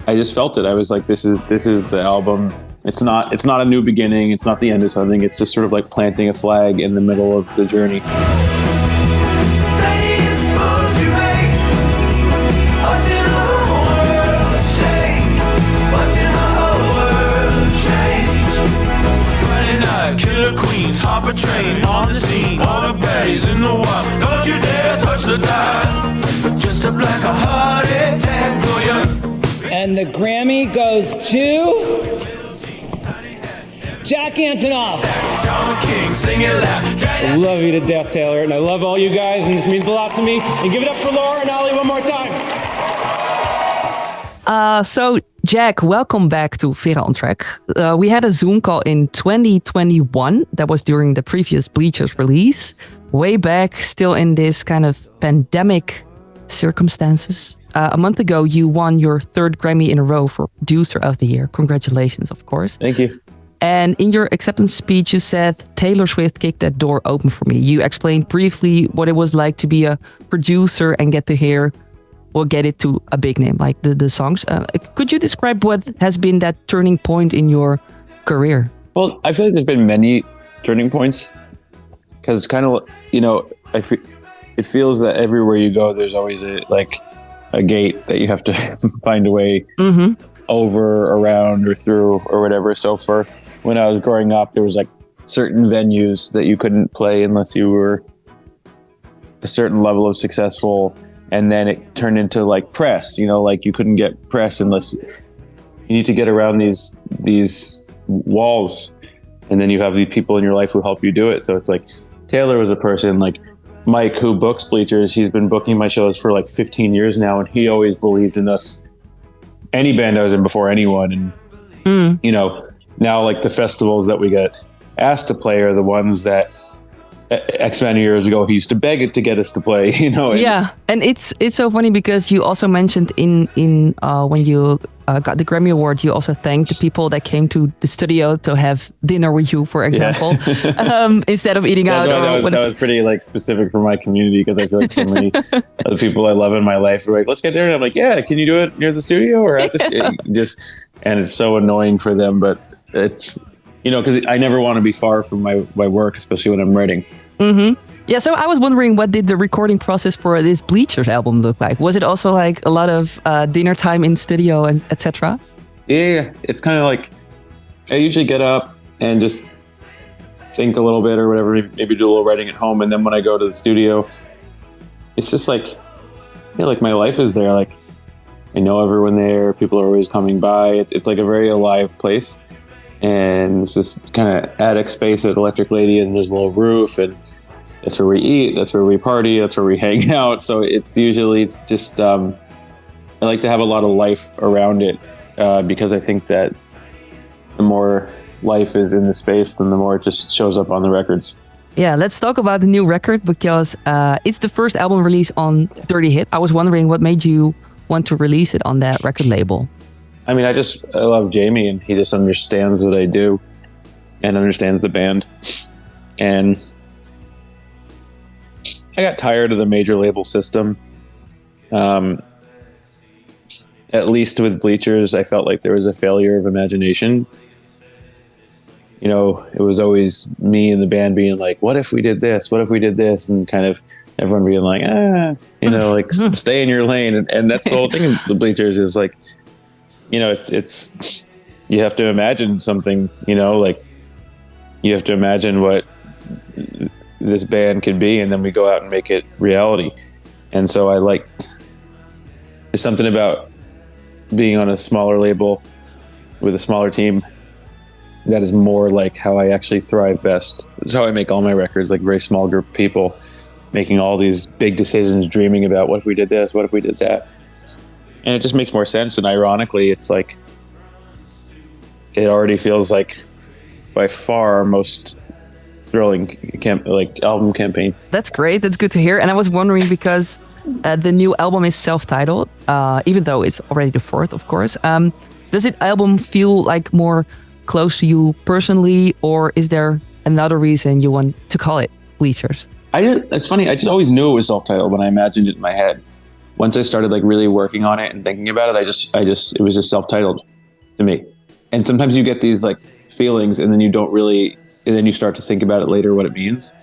I just felt it. I was like, this is the album. It's not a new beginning. It's not the end of something. It's just sort of like planting a flag in the middle of the journey. Hop a train on the scene, all the baddies in the wild. Don't you dare touch the dial. Just a black heart attack for you. And the Grammy goes to Jack Antonoff. I love you to death, Taylor, and I love all you guys, and this means a lot to me. And give it up for Laura and Ollie one more time. So Jack, welcome back to Vera on Track. We had a Zoom call in 2021. That was during the previous Bleachers release. Way back, still in this kind of pandemic circumstances. A month ago, you won your third Grammy in a row for Producer of the Year. Congratulations, of course. Thank you. And in your acceptance speech, you said, Taylor Swift kicked that door open for me. You explained briefly what it was like to be a producer and get to hear, we'll get it to a big name like the songs. Could you describe what has been that turning point in your career? Well, I feel like there's been many turning points because it's kind of, it feels that everywhere you go, there's always a gate that you have to find a way over, around, or through, or whatever. So for when I was growing up, there was like certain venues that you couldn't play unless you were a certain level of successful. And then it turned into like press, like you couldn't get press unless you need to get around these walls. And then you have the people in your life who help you do it. So it's like Taylor was a person, like Mike, who books Bleachers. He's been booking my shows for like 15 years now. And he always believed in us. Any band I was in before anyone. And, now like the festivals that we get asked to play are the ones that X many years ago he used to beg it to get us to play, Yeah, and it's so funny because you also mentioned in when you got the Grammy Award, you also thanked the people that came to the studio to have dinner with you, for example, instead of eating out. That was pretty like specific for my community because I feel like so many other people I love in my life are like, let's get dinner. And I'm like, yeah, can you do it near the studio or at the and it's so annoying for them, but it's. Because I never want to be far from my work, especially when I'm writing. Mm-hmm. Yeah, so I was wondering, what did the recording process for this Bleachers album look like? Was it also like a lot of dinner time in studio and etc.? Yeah, it's kind of like I usually get up and just think a little bit or whatever, maybe do a little writing at home. And then when I go to the studio, it's just like, like my life is there. Like I know everyone there. People are always coming by. It's like a very alive place. And it's this kind of attic space at Electric Lady, and there's a little roof, and that's where we eat, that's where we party, that's where we hang out. So it's usually just, I like to have a lot of life around it because I think that the more life is in the space, then the more it just shows up on the records. Yeah, let's talk about the new record because it's the first album release on Dirty Hit. I was wondering what made you want to release it on that record label. I mean, I love Jamie, and he just understands what I do and understands the band. And I got tired of the major label system. At least with Bleachers, I felt like there was a failure of imagination. It was always me and the band being like, what if we did this? What if we did this? And kind of everyone being like, like stay in your lane. And that's the whole thing of the Bleachers is like, it's you have to imagine something, like you have to imagine what this band could be, and then we go out and make it reality. And so there's something about being on a smaller label with a smaller team that is more like how I actually thrive best. It's how I make all my records, like a very small group of people making all these big decisions, dreaming about what if we did this, what if we did that. And it just makes more sense. And ironically, it's like, it already feels like by far our most thrilling album campaign. That's great. That's good to hear. And I was wondering because the new album is self-titled, even though it's already the fourth, of course. Does it album feel like more close to you personally, or is there another reason you want to call it Bleachers? It's funny. I just always knew it was self-titled when I imagined it in my head. once I started like really working on it and thinking about it, it was just self-titled to me. And sometimes you get these like feelings and then and then you start to think about it later, what it means.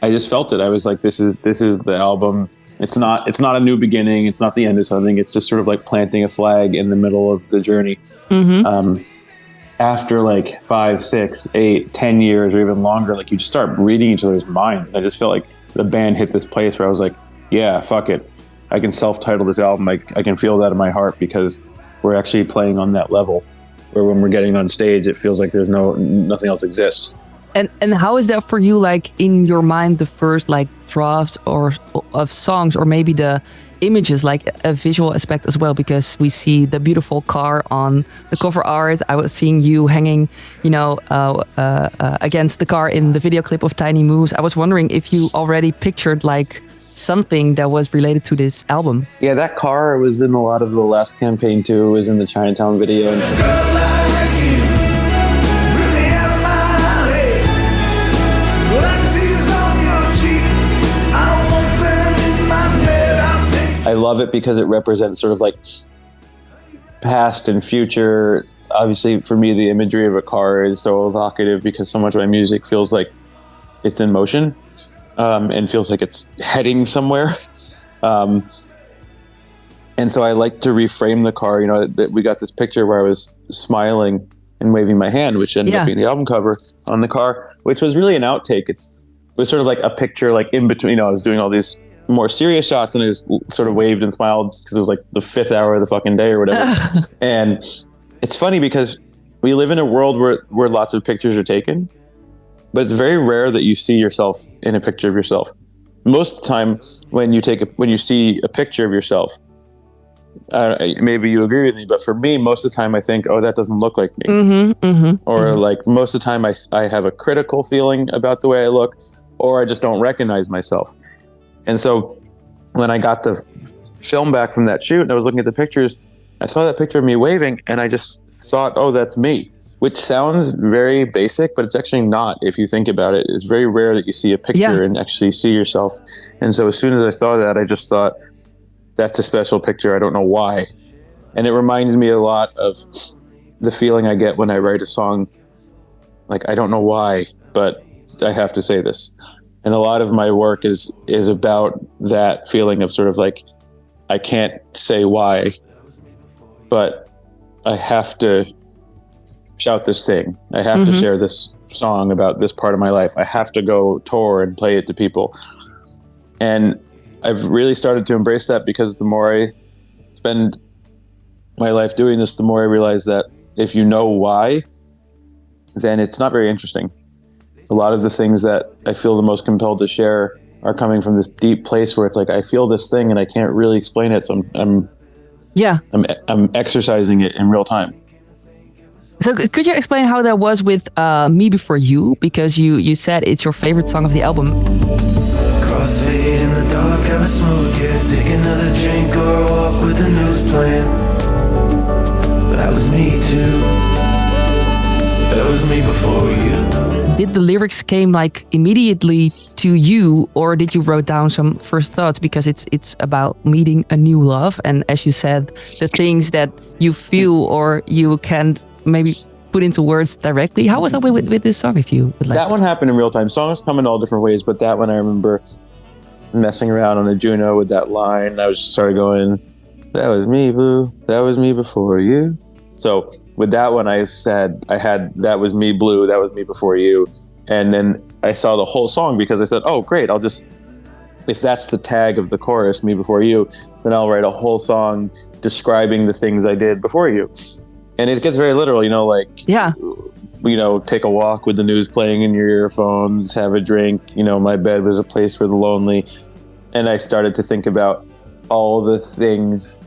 I just felt it. I was like, this is the album. It's not a new beginning. It's not the end of something. It's just sort of like planting a flag in the middle of the journey. After like 5, 6, 8, 10 years or even longer, like you just start reading each other's minds. And I just felt like the band hit this place where I was like, yeah, fuck it. I can self-title this album. I can feel that in my heart because we're actually playing on that level where when we're getting on stage, it feels like there's nothing else exists. And how is that for you, like in your mind, the first like drafts of songs, or maybe the images, like a visual aspect as well, because we see the beautiful car on the cover art. I was seeing you hanging, against the car in the video clip of Tiny Moves. I was wondering if you already pictured like something that was related to this album. Yeah, that car was in a lot of the last campaign too. It was in the Chinatown video. I love it because it represents sort of like past and future. Obviously, for me, the imagery of a car is so evocative because so much of my music feels like it's in motion and feels like it's heading somewhere. And so I like to reframe the car. That we got this picture where I was smiling and waving my hand, which ended up being the album cover on the car, which was really an outtake. It was sort of like a picture like in between. I was doing all these more serious shots and I just sort of waved and smiled because it was like the 5th hour of the fucking day or whatever. And it's funny because we live in a world where lots of pictures are taken, but it's very rare that you see yourself in a picture of yourself. Most of the time when you see a picture of yourself, maybe you agree with me, but for me, most of the time I think, oh, that doesn't look like me. Like most of the time I have a critical feeling about the way I look, or I just don't recognize myself. And so when I got the film back from that shoot and I was looking at the pictures, I saw that picture of me waving and I just thought, oh, that's me, which sounds very basic, but it's actually not. If you think about it, it's very rare that you see a picture and actually see yourself. And so as soon as I saw that, I just thought, that's a special picture. I don't know why. And it reminded me a lot of the feeling I get when I write a song. Like, I don't know why, but I have to say this. And a lot of my work is about that feeling of sort of like, I can't say why, but I have to shout this thing. I have to share this song about this part of my life. I have to go tour and play it to people. And I've really started to embrace that because the more I spend my life doing this, the more I realize that if you know why, then it's not very interesting. A lot of the things that I feel the most compelled to share are coming from this deep place where it's like, I feel this thing and I can't really explain it. So I'm exercising it in real time. So could you explain how that was with Me Before You? Because you said it's your favorite song of the album. Crossfade in the dark, have a smoke, yeah. Take another drink or walk with the news playing. That was me too. That was me before you. Did the lyrics came like immediately to you, or did you wrote down some first thoughts? Because it's about meeting a new love, and as you said, the things that you feel or you can't maybe put into words directly. How was that with this song? If you would like that one happened in real time. Songs come in all different ways, but that one I remember messing around on the Juno with that line. I was just started going, "That was me, boo. That was me before you." So with that one, I said I had "That was me, blue. That was me before you," and then I saw the whole song because I said, "Oh, great! If that's the tag of the chorus, me before you, then I'll write a whole song describing the things I did before you." And it gets very literal, take a walk with the news playing in your earphones, have a drink, my bed was a place for the lonely. And I started to think about all the things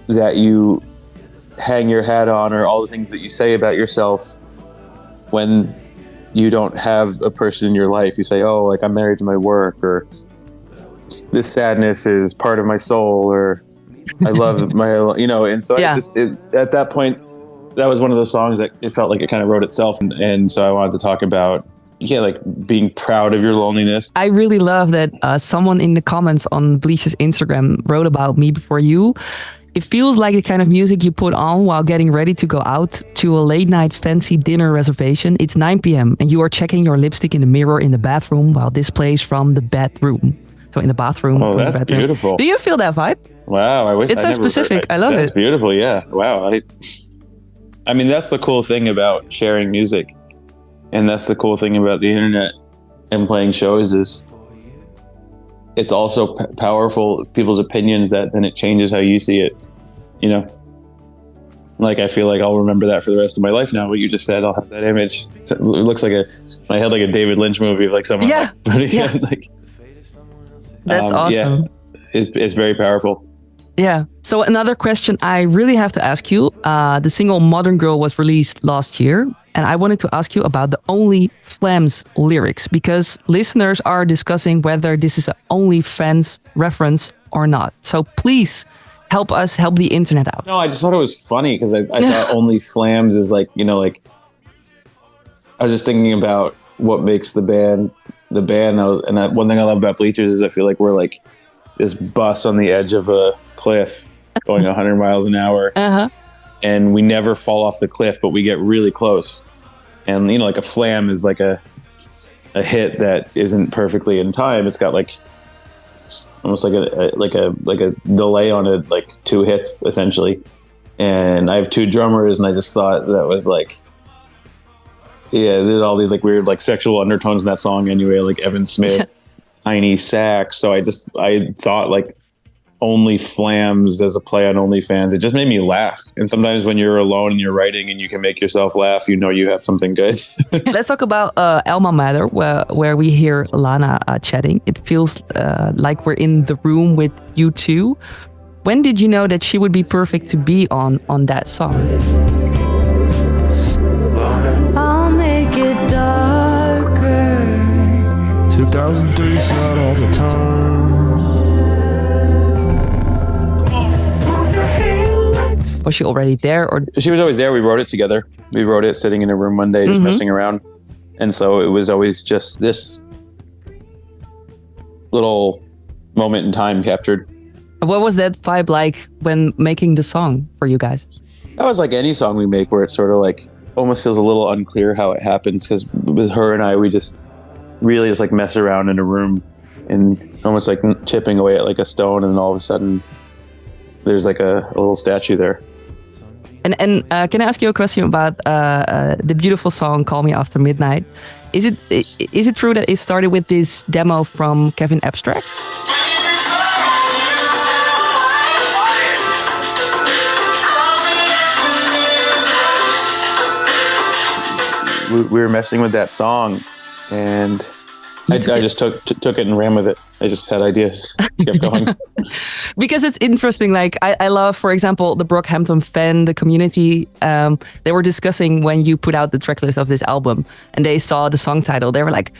that you hang your hat on, or all the things that you say about yourself when you don't have a person in your life. You say, oh, like I'm married to my work, or this sadness is part of my soul, or I love my, and so at that point, that was one of those songs that it felt like it kind of wrote itself. And so I wanted to talk about like being proud of your loneliness. I really love that someone in the comments on Bleach's Instagram wrote about Me Before You. It feels like the kind of music you put on while getting ready to go out to a late night fancy dinner reservation. It's 9 p.m. and you are checking your lipstick in the mirror in the bathroom while this plays from the bedroom. So in the bathroom. Oh, that's bedroom. beautiful. Do you feel that vibe? Wow, I wish it's so specific. I love that's it. Beautiful, yeah. Wow. I mean, that's the cool thing about sharing music. And that's the cool thing about the internet and playing shows is it's also powerful, people's opinions, that then it changes how you see it, you know? Like, I feel like I'll remember that for the rest of my life now, what you just said. I'll have that image. It looks like my head like a David Lynch movie of like someone. Yeah. Like, that's awesome. Yeah, it's very powerful. Yeah. So another question I really have to ask you. The single Modern Girl was released last year. And I wanted to ask you about the Only Flams lyrics, because listeners are discussing whether this is an Only Fans reference or not. So please help the internet out. No, I just thought it was funny because I thought Only Flams is like, you know, like I was just thinking about what makes the band. One thing I love about Bleachers is I feel like we're like this bus on the edge of a cliff going 100 miles an hour. Uh-huh. And we never fall off the cliff, but we get really close. And, you know, like a flam is like a hit that isn't perfectly in time. It's got like almost like a delay on it, like 2 hits essentially. And I have 2 drummers, and I just thought that was like, yeah, there's all these like weird like sexual undertones in that song anyway, like Evan Smith, tiny sax. So I thought like Only Flams as a play on OnlyFans. It just made me laugh. And sometimes when you're alone and you're writing and you can make yourself laugh, you know you have something good. Let's talk about Alma Mater, where we hear Lana chatting. It feels like we're in the room with you two. When did you know that she would be perfect to be on that song? I'll make it darker. 2003, not all the time. Was she already there? Or she was always there. We wrote it together. We wrote it sitting in a room one day, just messing around. And so it was always just this little moment in time captured. what was that vibe like when making the song for you guys? That was like any song we make where it's sort of like almost feels a little unclear how it happens, because with her and I, we just really just like mess around in a room and almost like chipping away at like a stone, and all of a sudden there's like a little statue there. And can I ask you a question about the beautiful song "Call Me After Midnight"? Is it true that it started with this demo from Kevin Abstract? We were messing with that song, and I just took it and ran with it. I just had ideas, kept going. Because it's interesting. Like I love, for example, the Brockhampton fan, the community. They were discussing when you put out the tracklist of this album, and they saw the song title. They were like,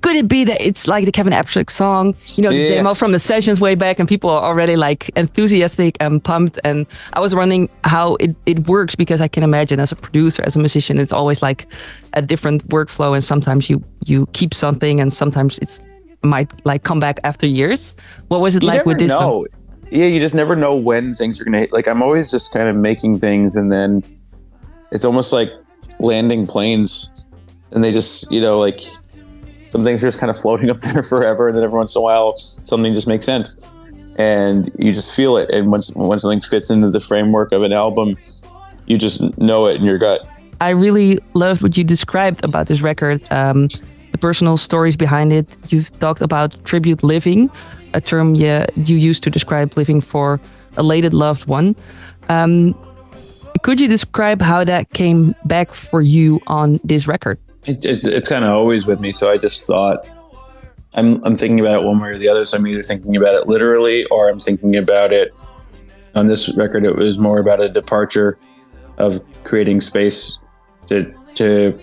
"Could it be that it's like the Kevin Abstract song? You know, the demo from the sessions way back?" And people are already like enthusiastic and pumped. And I was wondering how it works, because I can imagine as a producer, as a musician, it's always like a different workflow, and sometimes you keep something, and sometimes it's might like come back after years. What was it like with this song? Yeah, you just never know when things are gonna hit. Like I'm always just kind of making things, and then it's almost like landing planes, and they just, you know, like some things are just kind of floating up there forever, and then every once in a while something just makes sense, and you just feel it. And when something fits into the framework of an album, you just know it in your gut. I really loved what you described about this record, the personal stories behind it. You've talked about tribute living, a term you used to describe living for a late loved one. Could you describe how that came back for you on this record? It's kind of always with me. So I just thought, I'm thinking about it one way or the other. So I'm either thinking about it literally, or I'm thinking about it on this record. It was more about a departure of creating space to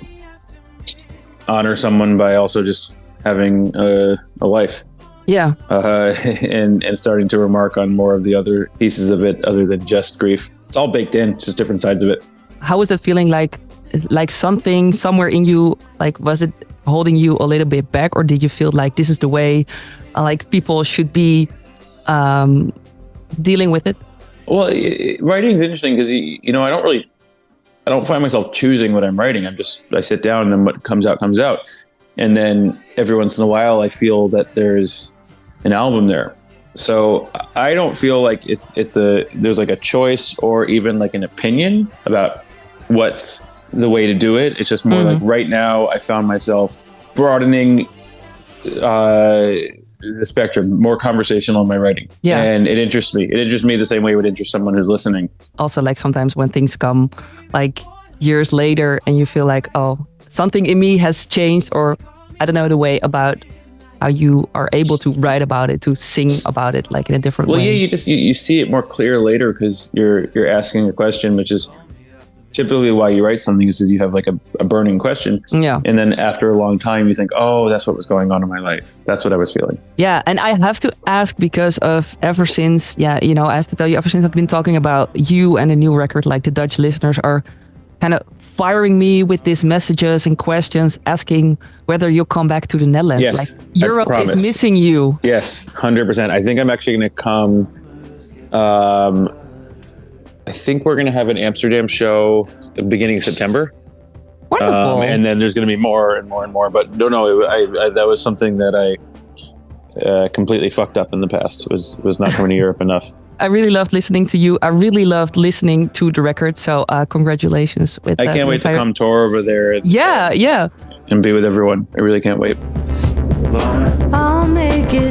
honor someone by also just having a life. Yeah. And starting to remark on more of the other pieces of it other than just grief. It's all baked in, just different sides of it. How was that feeling like? Like something somewhere in you, like was it holding you a little bit back, or did you feel like this is the way like people should be dealing with it? Well, writing is interesting because I don't find myself choosing what I'm writing. I sit down and then what comes out comes out. And then every once in a while I feel that there's an album there. So I don't feel like there's like a choice or even like an opinion about what's the way to do it. It's just more like right now I found myself broadening the spectrum, more conversational in my writing. Yeah. And it interests me. It interests me the same way it would interest someone who's listening. Also, like sometimes when things come like years later and you feel like, oh, something in me has changed, or I don't know, the way about how you are able to write about it, to sing about it like in a different way. Well, yeah, you see it more clear later because you're asking a question, which is typically why you write something, is you have like a burning question. Yeah. And then after a long time, you think, oh, that's what was going on in my life. That's what I was feeling. Yeah. And I have to ask because of ever since, I have to tell you, ever since I've been talking about you and the new record, like the Dutch listeners are kind of firing me with these messages and questions, asking whether you'll come back to the Netherlands. Yes, like Europe I is promise. missing you. Yes, 100%. I think I'm actually going to come. I think we're going to have an Amsterdam show at the beginning of September. Wonderful. And then there's going to be more and more and more. But no, that was something that I completely fucked up in the past. Was not coming to Europe enough. I really loved listening to you. I really loved listening to the record. So congratulations with I can't wait to come tour over there. Yeah. And be with everyone. I really can't wait. I'll make it